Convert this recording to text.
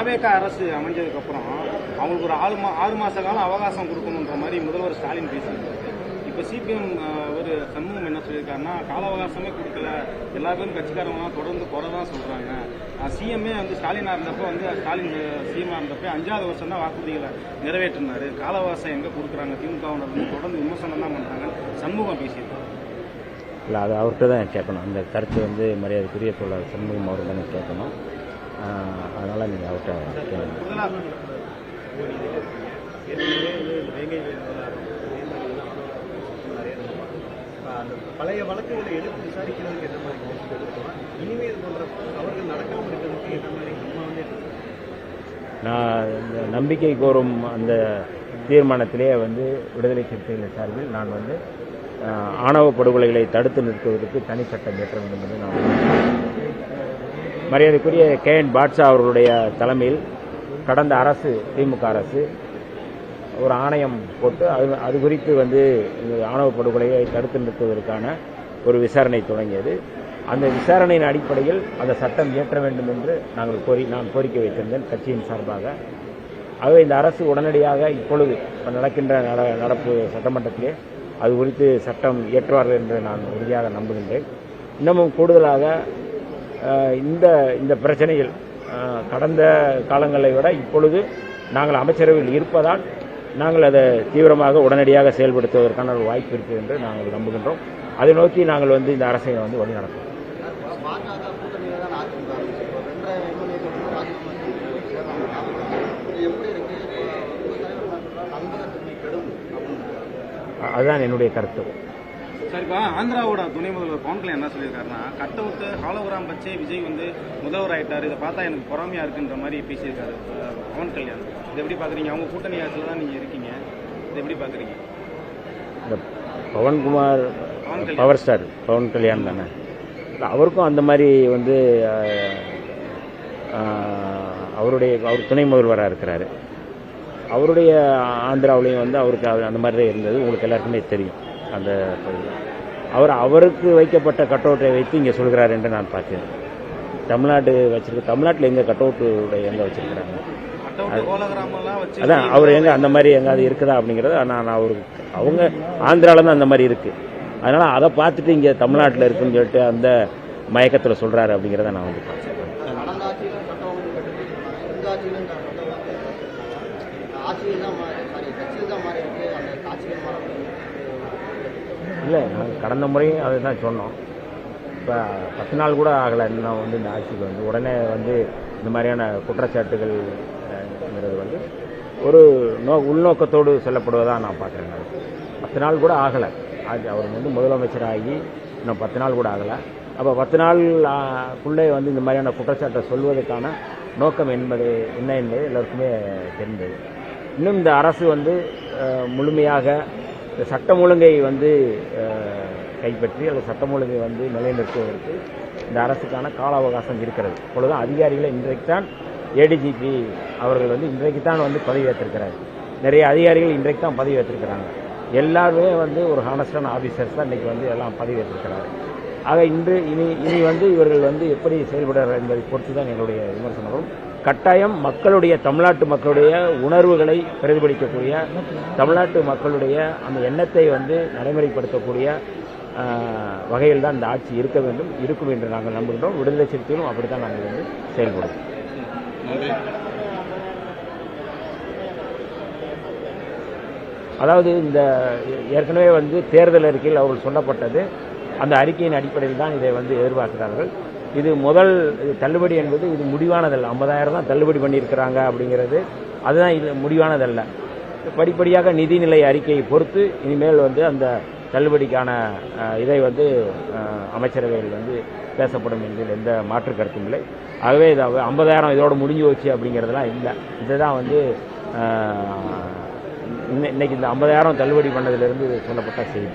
தாவேகா அரசு அமைஞ்சதுக்கப்புறம் அவங்களுக்கு ஒரு 6 மாத காலம் அவகாசம் கொடுக்கணுன்ற மாதிரி முதல்வர் ஸ்டாலின் பேசியிருக்காரு. இப்போ சிபிஎம் ஒரு சண்முகம் என்ன சொல்லியிருக்காருன்னா, கால அவகாசமே கொடுக்கல, எல்லா பேரும் கட்சிக்காரங்களாம் தொடர்ந்து குறை தான் சொல்கிறாங்க. சிஎம்ஏ வந்து ஸ்டாலினாக இருந்தப்போ ஸ்டாலின் சிஎம்மாக இருந்தப்போ 5வது வருஷம் தான் வாக்குறுதிகளை நிறைவேற்றினார். கால அவகாசம் எங்கே கொடுக்குறாங்க, திமுகவினர் வந்து தொடர்ந்து விமர்சனம் தான் பண்ணுறாங்க சண்முகம் பேசியிருக்காரு. இல்லை, அது அவர்கிட்ட தான் கேட்கணும். அந்த கருத்து வந்து மரியாதைக்குரிய தோழர் சண்முகம் அவர்கிட்ட தான் கேட்கணும். அதனால் நீங்கள் அவர்கிட்ட கேட்கணும். பழைய வழக்குகளை எடுத்து விசாரிக்கிறதுக்கு என்ன மாதிரி இனிமேல் போன்ற அவர்கள் நடக்காமல் இருக்கிறதுக்கு என்ன மாதிரி நான் இந்த நம்பிக்கை கோரும் அந்த தீர்மானத்திலே வந்து விடுதலை சிறுத்தைகள் சார்பில் நான் வந்து ஆணவ படுகொலைகளை தடுத்து நிறுத்துவதற்கு தனி சட்டம் இயற்ற வேண்டும் என்று நான் மரியாதைக்குரிய KN பாட்ஷா அவர்களுடைய தலைமையில் கடந்த அரசு திமுக அரசு ஒரு ஆணையம் போட்டு அது குறித்து வந்து ஆணவ படுகொலையை தடுத்து நிறுத்துவதற்கான ஒரு விசாரணை தொடங்கியது. அந்த விசாரணையின் அடிப்படையில் அந்த சட்டம் இயற்ற வேண்டும் என்று நான் கோரிக்கை வைத்திருந்தேன் கட்சியின் சார்பாக. ஆகவே இந்த அரசு உடனடியாக இப்பொழுது நடக்கின்ற நடப்பு சட்டமன்றத்திலே அது குறித்து சட்டம் இயற்றுவார்கள் என்று நான் உறுதியாக நம்புகின்றேன். இன்னமும் கூடுதலாக இந்த பிரச்சனையில் கடந்த காலங்களை விட இப்பொழுது நாங்கள் அமைச்சரவையில் இருப்பதால் நாங்கள் அதை தீவிரமாக உடனடியாக செயல்படுத்துவதற்கான ஒரு வாய்ப்பு இருக்குது என்று நாங்கள் நம்புகின்றோம். அதை நோக்கி நாங்கள் வந்து இந்த அரசை வந்து வழிநடத்துவோம். அதுதான் என்னுடைய கருத்து. சார், இப்போ ஆந்திராவோட துணை முதல்வர் பவன் கல்யாண் என்ன சொல்லியிருக்காருன்னா, கட் அவுட்டு ஹாலோகிராம் வச்சே விஜய் வந்து முதல்வர் ஆயிட்டார், இதை பார்த்தா எனக்கு பொறாமையா இருக்குன்ற மாதிரி பேசியிருக்காரு பவன் கல்யாண். இதை எப்படி பார்க்குறீங்க? அவங்க கூட்டணி ஆட்சியில் தான் நீங்கள் இருக்கீங்க, இதை எப்படி பார்க்குறீங்க? இந்த பவன்குமார் பவர் ஸ்டார் பவன் கல்யாண் தானே, அவருக்கும் அந்த மாதிரி வந்து அவர் துணை முதல்வராக இருக்கிறாரு. அவருடைய ஆந்திராவிலையும் வந்து அவருக்கு அந்த மாதிரி தான் இருந்தது. உங்களுக்கு எல்லாருக்குமே தெரியும். அந்த அவருக்கு வைக்கப்பட்ட கட் அவுட்டை வைத்து இங்கே சொல்கிறார் என்று நான் பார்த்தேன். தமிழ்நாட்டில் எங்கே கட் அவுட்டு எங்கே வச்சிருக்கிறாங்க? அதான் அவர் எங்கே அந்த மாதிரி எங்காவது இருக்குதா அப்படிங்கிறத நான் அவங்க ஆந்திராவில் தான் அந்த மாதிரி இருக்குது. அதனால் அதை பார்த்துட்டு இங்கே தமிழ்நாட்டில் இருக்குன்னு சொல்லிட்டு அந்த மயக்கத்தில் சொல்கிறாரு அப்படிங்கிறத நான் வந்து பார்த்தேன். இல்லை, நாங்கள் கடந்த முறையும் அதை தான் சொன்னோம். இப்போ 10 நாள் கூட ஆகலை இன்னும் வந்து இந்த ஆட்சிக்கு வந்து உடனே வந்து இந்த மாதிரியான குற்றச்சாட்டுகள்ங்கிறது வந்து ஒரு உள்நோக்கத்தோடு சொல்லப்படுவதாக நான் பார்க்குறேன். 10 நாள் கூட ஆகலை. அவர் வந்து முதலமைச்சராகி இன்னும் 10 நாள் கூட ஆகலை. அப்போ 10 நாளுக்குள்ளே வந்து இந்த மாதிரியான குற்றச்சாட்டை சொல்வதற்கான நோக்கம் என்ன என்பது எல்லாருக்குமே தெரிந்தது. இன்னும் இந்த அரசு வந்து முழுமையாக இந்த சட்டம் ஒழுங்கை வந்து கைப்பற்றி அல்லது சட்டம் ஒழுங்கை வந்து நிலைநிறுத்துவதற்கு இந்த அரசுக்கான கால அவகாசம் இருக்கிறது. இப்பொழுதுதான் அதிகாரிகளை இன்றைக்கு தான் ஏடிஜிபி அவர்கள் வந்து இன்றைக்கு தான் வந்து பதவி ஏற்றிருக்கிறார். நிறைய அதிகாரிகள் இன்றைக்கு தான் பதவி ஏற்றிருக்கிறாங்க. எல்லாருமே வந்து ஒரு ஹானஸ்டான ஆஃபீஸர்ஸ் தான் இன்றைக்கி வந்து எல்லாம் பதவி ஏற்றிருக்கிறார். ஆக இனி வந்து இவர்கள் வந்து எப்படி செயல்படுறார் என்பதை பொறுத்து தான் எங்களுடைய விமர்சனங்களும். கட்டாயம் தமிழ்நாட்டு மக்களுடைய உணர்வுகளை பிரதிபலிக்கக்கூடிய, தமிழ்நாட்டு மக்களுடைய அந்த எண்ணத்தை வந்து நடைமுறைப்படுத்தக்கூடிய வகையில் தான் இந்த ஆட்சி இருக்கும் என்று நாங்கள் நம்புகின்றோம். விடுதலை சிறுத்தைகளும் அப்படித்தான் நாங்கள் வந்து செயல்படுவோம். அதாவது இந்த ஏற்கனவே வந்து தேர்தல் அறிக்கையில் அவர்கள் சொல்லப்பட்டது, அந்த அறிக்கையின் அடிப்படையில் தான் இதை வந்து எதிர்பார்க்கிறார்கள். இது முதல் தள்ளுபடி என்பது இது முடிவானதல்ல. 50,000 தான் தள்ளுபடி பண்ணியிருக்கிறாங்க அப்படிங்கிறது, அதுதான் இது முடிவானதல்ல. படிப்படியாக நிதிநிலை அறிக்கையை பொறுத்து இனிமேல் வந்து அந்த தள்ளுபடிக்கான இதை வந்து அமைச்சரவையில் வந்து பேசப்படும் என்பதில் எந்த மாற்று கருத்தும் இல்லை. ஆகவே இது 50,000 இதோடு முடிஞ்சு வச்சு அப்படிங்கிறதுலாம் இல்லை. இதுதான் வந்து இன்னைக்கு இந்த 50,000 தள்ளுபடி பண்ணதிலிருந்து சொல்லப்பட்ட செய்தி.